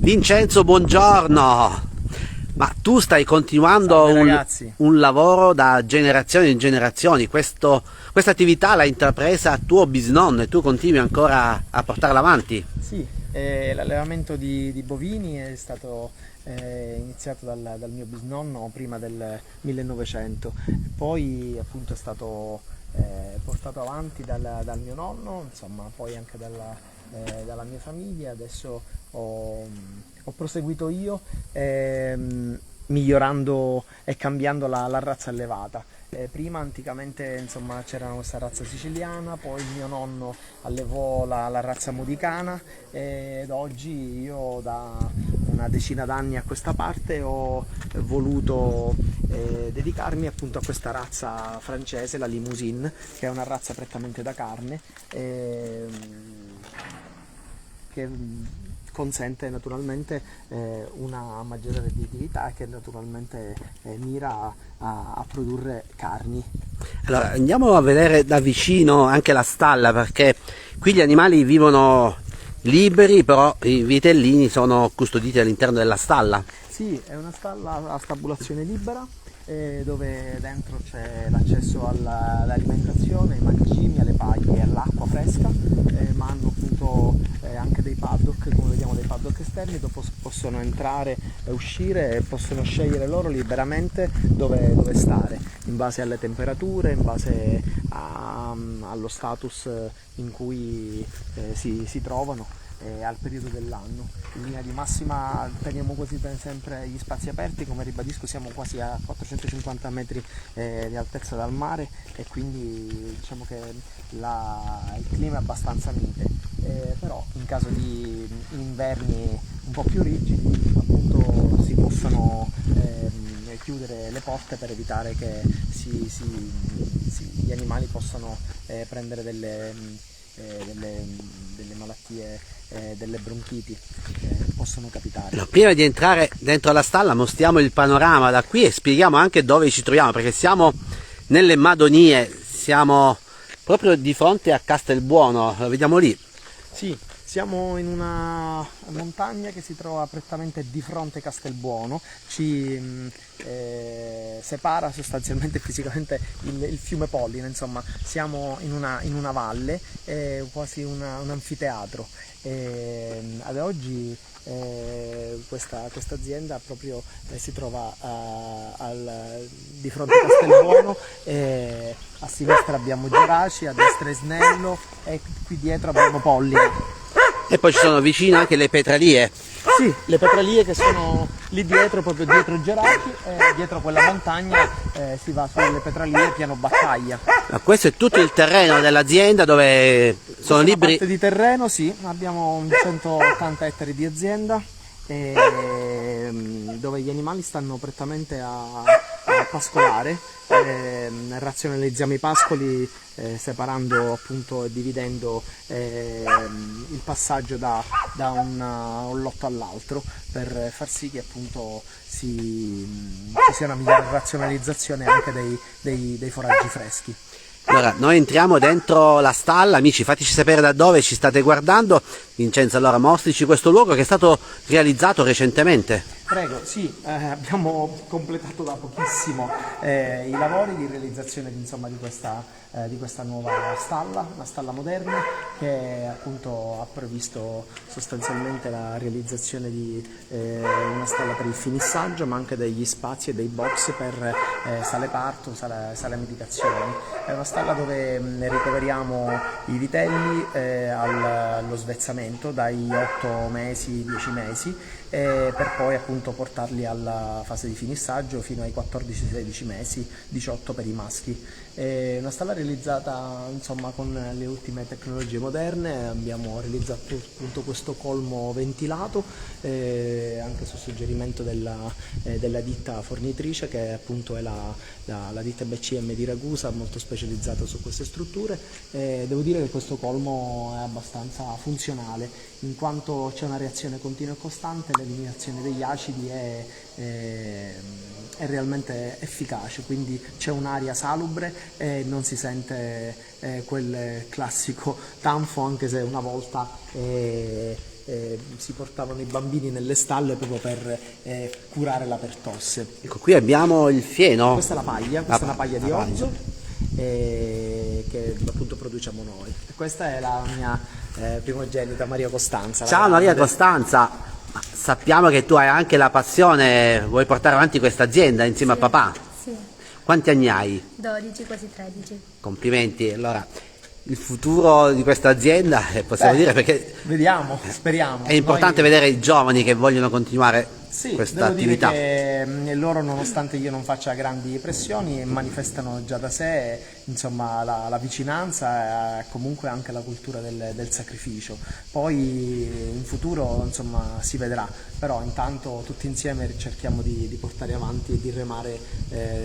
Vincenzo, buongiorno. Ma tu stai continuando un lavoro da generazioni in generazioni. Questa attività l'hai intrapresa a tuo bisnonno e tu continui ancora a portarla avanti. Sì, l'allevamento di bovini è stato iniziato dal mio bisnonno prima del 1900, poi appunto è stato portato avanti dal mio nonno, insomma, poi anche dalla mia famiglia. Adesso ho proseguito io, migliorando e cambiando la razza allevata. Prima anticamente, insomma, c'era questa razza siciliana, poi il mio nonno allevò la razza modicana ed oggi io da una decina d'anni a questa parte ho voluto dedicarmi appunto a questa razza francese, la Limousin, che è una razza prettamente da carne, che consente naturalmente una maggiore redditività, che naturalmente mira a produrre carni. Allora, andiamo a vedere da vicino anche la stalla, perché qui gli animali vivono liberi, però i vitellini sono custoditi all'interno della stalla. Sì, è una stalla a stabulazione libera, dove dentro c'è l'accesso all'alimentazione, ai mangimi, alle paglie e all'acqua fresca, ma hanno appunto anche dei paddock, come vediamo, dei paddock esterni, dove possono entrare e uscire e possono scegliere loro liberamente dove stare, in base alle temperature, in base allo status in cui si trovano, al periodo dell'anno. In linea di massima teniamo quasi sempre gli spazi aperti, come ribadisco siamo quasi a 450 metri di altezza dal mare, e quindi diciamo che il clima è abbastanza mite, però in caso di inverni un po' più rigidi appunto si possono chiudere le porte per evitare che gli animali possano prendere delle malattie, delle bronchiti che possono capitare. No, prima di entrare dentro la stalla mostriamo il panorama da qui e spieghiamo anche dove ci troviamo, perché siamo nelle Madonie, siamo proprio di fronte a Castelbuono, lo vediamo lì. Sì, siamo in una montagna che si trova prettamente di fronte a Castelbuono, ci separa sostanzialmente fisicamente il fiume Pollina, insomma siamo in una valle, quasi un anfiteatro. Ad oggi questa azienda proprio si trova di fronte a Castelbuono, a sinistra abbiamo Geraci, a destra Esnello e qui dietro abbiamo Pollina. E poi ci sono vicino anche le petralie. Sì, le petralie che sono lì dietro, proprio dietro Geraci, e dietro quella montagna si va sulle petralie piano Battaglia. Ma questo è tutto il terreno dell'azienda dove sono liberi. Parte di terreno, sì, abbiamo 180 ettari di azienda, dove gli animali stanno prettamente a pascolare. Razionalizziamo i pascoli separando appunto e dividendo il passaggio da un lotto all'altro, per far sì che appunto ci sia una migliore razionalizzazione anche dei foraggi freschi. Allora, noi entriamo dentro la stalla, amici, fateci sapere da dove ci state guardando. Vincenzo, allora mostrici questo luogo che è stato realizzato recentemente. Prego, sì, abbiamo completato da pochissimo i lavori di realizzazione insomma, di questa nuova stalla, una stalla moderna che appunto ha previsto sostanzialmente la realizzazione di una stalla per il finissaggio, ma anche degli spazi e dei box per sale parto, sale medicazioni. È una stalla dove ricoveriamo i vitelli allo svezzamento dai 8 mesi, 10 mesi, per poi appunto portarli alla fase di finissaggio fino ai 14-16 mesi, 18 per i maschi. È una stalla realizzata insomma con le ultime tecnologie moderne. Abbiamo realizzato appunto questo colmo ventilato, anche su suggerimento della ditta fornitrice, che appunto è la ditta BCM di Ragusa, molto specializzata su queste strutture. Devo dire che questo colmo è abbastanza funzionale, in quanto c'è una reazione continua e costante, l'eliminazione degli acidi è realmente efficace, quindi c'è un'aria salubre e non si sente quel classico tanfo, anche se una volta si portavano i bambini nelle stalle proprio per curare la pertosse. Ecco, qui abbiamo il fieno. Questa è la paglia, questa è una paglia di orzo che appunto produciamo noi. E questa è la mia primogenita Maria Costanza. Ciao Maria Costanza, sappiamo che tu hai anche la passione, vuoi portare avanti questa azienda insieme a papà? Sì, Quanti anni hai? 12, quasi 13. Complimenti. Allora, il futuro di questa azienda, possiamo dire, perché Vediamo, speriamo. è importante vedere i giovani che vogliono continuare Sì, questa devo attività. dire che loro, nonostante io non faccia grandi pressioni, manifestano già da sé, insomma, la vicinanza e comunque anche la cultura del sacrificio. Poi in futuro, insomma, si vedrà, però intanto tutti insieme cerchiamo di portare avanti e di remare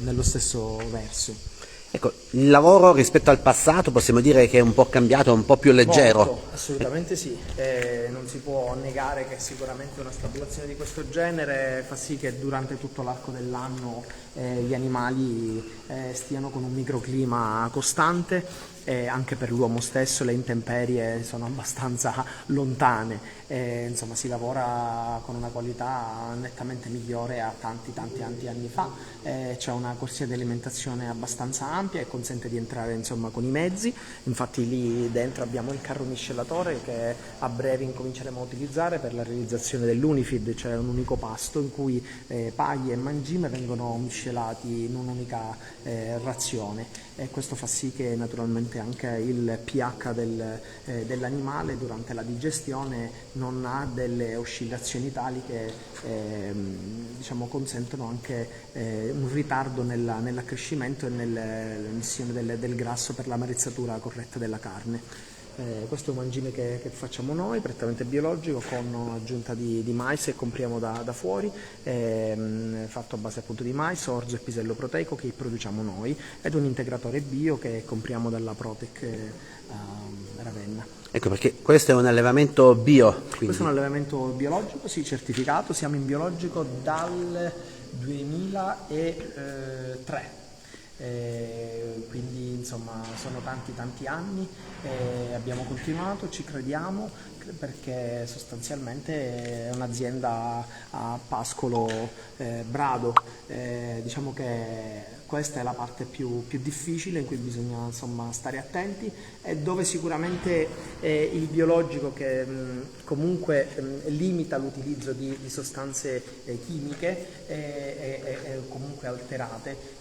nello stesso verso. Ecco, il lavoro rispetto al passato possiamo dire che è un po' cambiato, un po' più leggero. Molto, assolutamente sì, non si può negare che sicuramente una stabulazione di questo genere fa sì che durante tutto l'arco dell'anno gli animali stiano con un microclima costante. Anche per l'uomo stesso le intemperie sono abbastanza lontane, insomma si lavora con una qualità nettamente migliore a tanti anni fa, c'è una corsia di alimentazione abbastanza ampia e consente di entrare insomma con i mezzi, infatti lì dentro abbiamo il carro miscelatore che a breve incominceremo a utilizzare per la realizzazione dell'Unifeed, cioè un unico pasto in cui paglie e mangime vengono miscelati in un'unica razione. E questo fa sì che naturalmente anche il pH dell'animale durante la digestione non ha delle oscillazioni tali che diciamo, consentono anche un ritardo nell'accrescimento e nell'emissione del grasso per la marezzatura corretta della carne. Questo è un mangime che facciamo noi, prettamente biologico, con aggiunta di mais che compriamo da fuori, fatto a base appunto di mais, orzo e pisello proteico che produciamo noi, ed un integratore bio che compriamo dalla Protec Ravenna. Ecco, perché questo è un allevamento bio. Quindi. Questo è un allevamento biologico, sì, certificato, siamo in biologico dal 2003. Quindi insomma sono tanti anni, abbiamo continuato, ci crediamo perché sostanzialmente è un'azienda a pascolo brado, diciamo che questa è la parte più difficile in cui bisogna insomma stare attenti e dove sicuramente il biologico che comunque limita l'utilizzo di sostanze chimiche e comunque alterate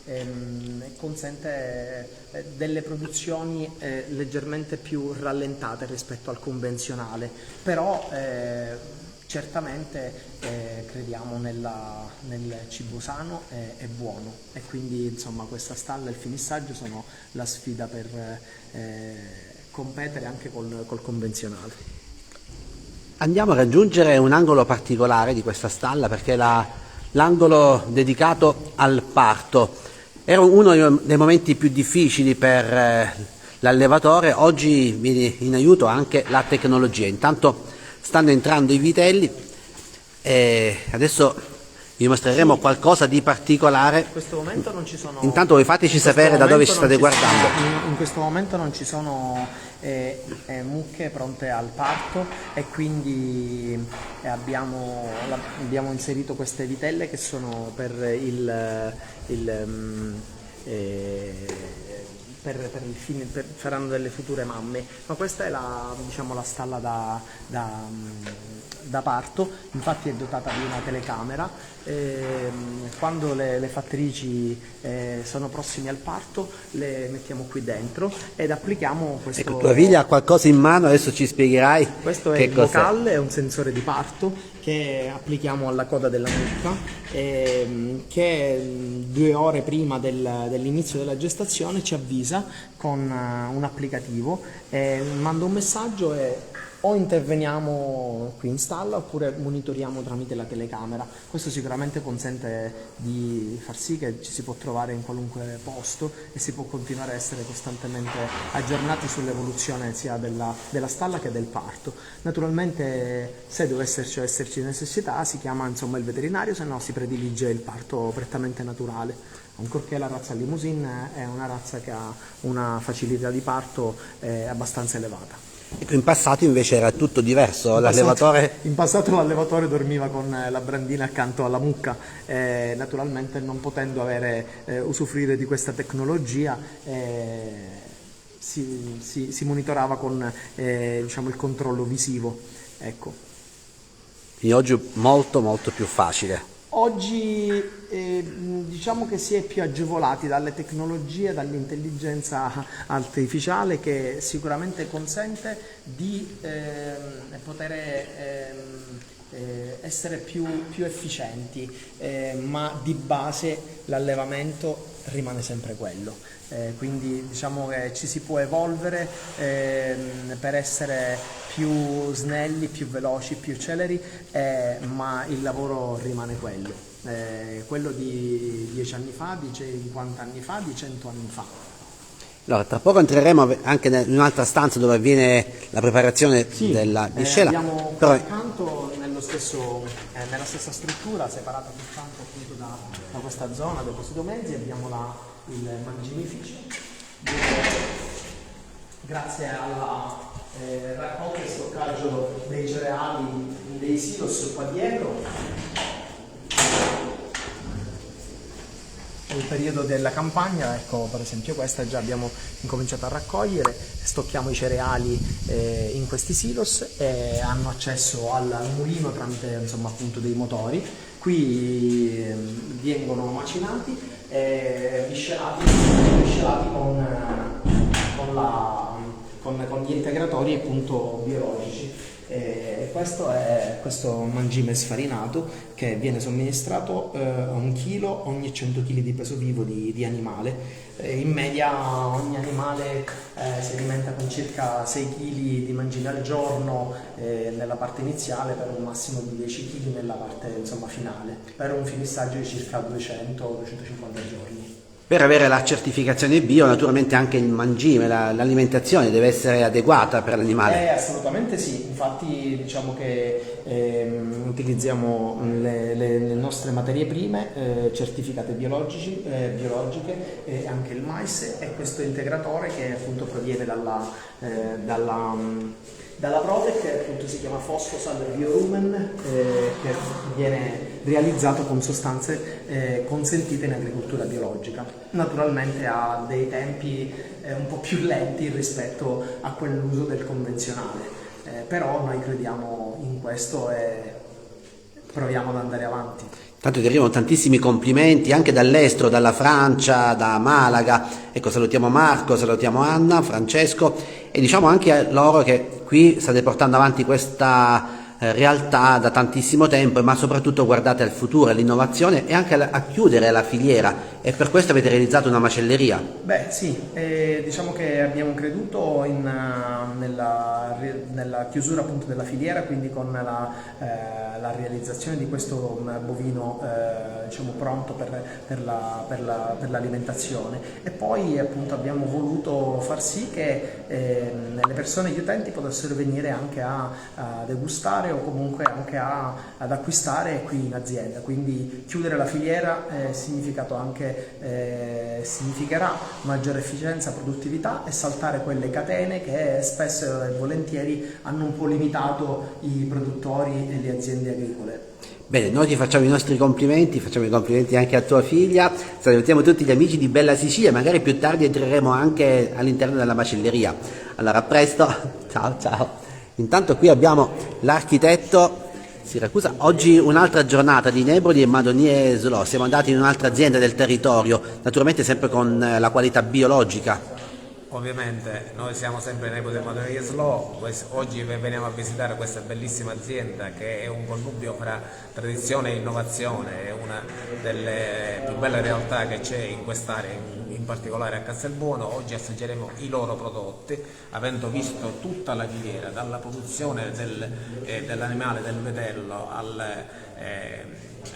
consente delle produzioni leggermente più rallentate rispetto al convenzionale, però certamente crediamo nel cibo sano e buono e quindi insomma questa stalla e il finissaggio sono la sfida per competere anche col convenzionale. Andiamo a raggiungere un angolo particolare di questa stalla perché è l'angolo dedicato al parto. Era uno dei momenti più difficili per l'allevatore, oggi viene in aiuto anche la tecnologia. Intanto stanno entrando i vitelli e adesso vi mostreremo qualcosa di particolare. In questo momento non ci sono. Intanto voi fateci sapere da dove ci state guardando. In questo momento non ci sono mucche pronte al parto e quindi abbiamo inserito queste vitelle che sono faranno delle future mamme, ma questa è la stalla da parto, infatti è dotata di una telecamera. Quando le fattrici sono prossime al parto le mettiamo qui dentro ed applichiamo questo. Ecco, tua figlia ha qualcosa in mano, adesso ci spiegherai. Questo è il bocal, è un sensore di parto che applichiamo alla coda della mucca che 2 ore prima dell'inizio della gestazione ci avvisa con un applicativo, manda un messaggio e o interveniamo qui in stalla oppure monitoriamo tramite la telecamera. Questo sicuramente consente di far sì che ci si può trovare in qualunque posto e si può continuare a essere costantemente aggiornati sull'evoluzione sia della stalla che del parto. Naturalmente se dovesse esserci necessità si chiama insomma il veterinario, se no si predilige il parto prettamente naturale. Ancorché la razza Limousin è una razza che ha una facilità di parto abbastanza elevata. Ecco, in passato invece era tutto diverso, l'allevatore... In passato l'allevatore dormiva con la brandina accanto alla mucca, naturalmente non potendo usufruire di questa tecnologia si monitorava con diciamo, il controllo visivo. Ecco. Quindi oggi è molto molto più facile. Oggi diciamo che si è più agevolati dalle tecnologie, dall'intelligenza artificiale che sicuramente consente di poter essere più efficienti, ma di base l'allevamento rimane sempre quello. Quindi diciamo che ci si può evolvere per essere più snelli, più veloci, più celeri, ma il lavoro rimane quello, quello di 10 anni fa, di 50 anni fa, di 100 anni fa. Allora, tra poco entreremo anche in un'altra stanza dove avviene la preparazione della miscela. Abbiamo però... accanto nella stessa struttura, separata soltanto appunto da questa zona dei deposito mezzi, abbiamo il mangimificio, dove grazie alla raccolta e stoccaggio dei cereali dei silos qua dietro, nel periodo della campagna, ecco per esempio questa già abbiamo incominciato a raccogliere, stocchiamo i cereali in questi silos e hanno accesso al mulino tramite insomma appunto dei motori, qui vengono macinati e miscelati con gli integratori appunto biologici. Questo mangime sfarinato che viene somministrato a 1 chilo ogni 100 kg di peso vivo di animale. In media ogni animale si alimenta con circa 6 kg di mangime al giorno nella parte iniziale, per un massimo di 10 kg nella parte insomma, finale, per un finissaggio di circa 200-250 giorni. Per avere la certificazione bio, naturalmente anche il mangime, l'alimentazione deve essere adeguata per l'animale. Assolutamente sì, infatti diciamo che utilizziamo le nostre materie prime certificate biologiche e anche il mais e questo integratore che appunto proviene dalla Protec, che appunto si chiama Fosfosal Biorumen, che viene realizzato con sostanze consentite in agricoltura biologica. Naturalmente ha dei tempi un po' più lenti rispetto a quell'uso del convenzionale, però noi crediamo in questo e proviamo ad andare avanti. Tanto ti arrivano tantissimi complimenti anche dall'estero, dalla Francia, da Malaga. Ecco, salutiamo Marco, salutiamo Anna, Francesco e diciamo anche a loro che qui state portando avanti questa realtà da tantissimo tempo, ma soprattutto guardate al futuro, all'innovazione e anche a chiudere la filiera, e per questo avete realizzato una macelleria. Beh sì, diciamo che abbiamo creduto nella chiusura appunto della filiera, quindi con la realizzazione di questo bovino diciamo pronto per l'alimentazione, e poi appunto abbiamo voluto far sì che le persone, gli utenti potessero venire anche a degustare o comunque anche ad acquistare qui in azienda. Quindi chiudere la filiera significherà maggiore efficienza, produttività e saltare quelle catene che spesso e volentieri hanno un po' limitato i produttori e le aziende agricole. Bene, noi ti facciamo i nostri complimenti, facciamo i complimenti anche a tua figlia, salutiamo tutti gli amici di Bella Sicilia, magari più tardi entreremo anche all'interno della macelleria. Allora, a presto, ciao ciao. Intanto qui abbiamo l'architetto Siracusa. Oggi un'altra giornata di Nebrodi e Madonie Slò, siamo andati in un'altra azienda del territorio, naturalmente sempre con la qualità biologica. Ovviamente noi siamo sempre nei Nebrodi e Madonie Slò, oggi veniamo a visitare questa bellissima azienda che è un connubio fra tradizione e innovazione, è una delle più belle realtà che c'è in quest'area, in particolare a Castelbuono. Oggi assaggeremo i loro prodotti, avendo visto tutta la filiera, dalla produzione dell'animale, del vitello,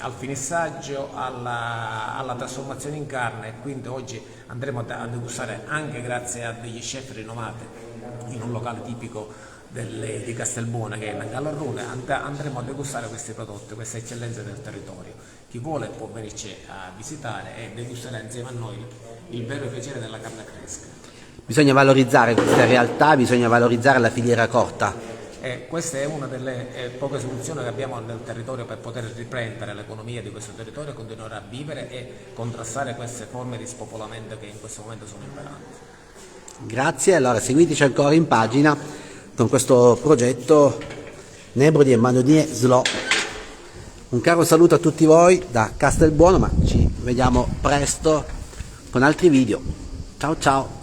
al finissaggio, alla trasformazione in carne. Quindi oggi andremo a degustare, anche grazie a degli chef rinomati, in un locale tipico di Castelbuono che è in Gallarrone, andremo a degustare questi prodotti, queste eccellenze del territorio. Chi vuole può venirci a visitare e degustare insieme a noi il vero piacere della carne fresca. Bisogna valorizzare queste realtà, bisogna valorizzare la filiera corta. E questa è una delle poche soluzioni che abbiamo nel territorio per poter riprendere l'economia di questo territorio, continuare a vivere e contrastare queste forme di spopolamento che in questo momento sono imperanti. Grazie, allora seguiteci ancora in pagina con questo progetto Nebrodi e Madonie SLO. Un caro saluto a tutti voi da Castelbuono, ma ci vediamo presto con altri video. Ciao ciao!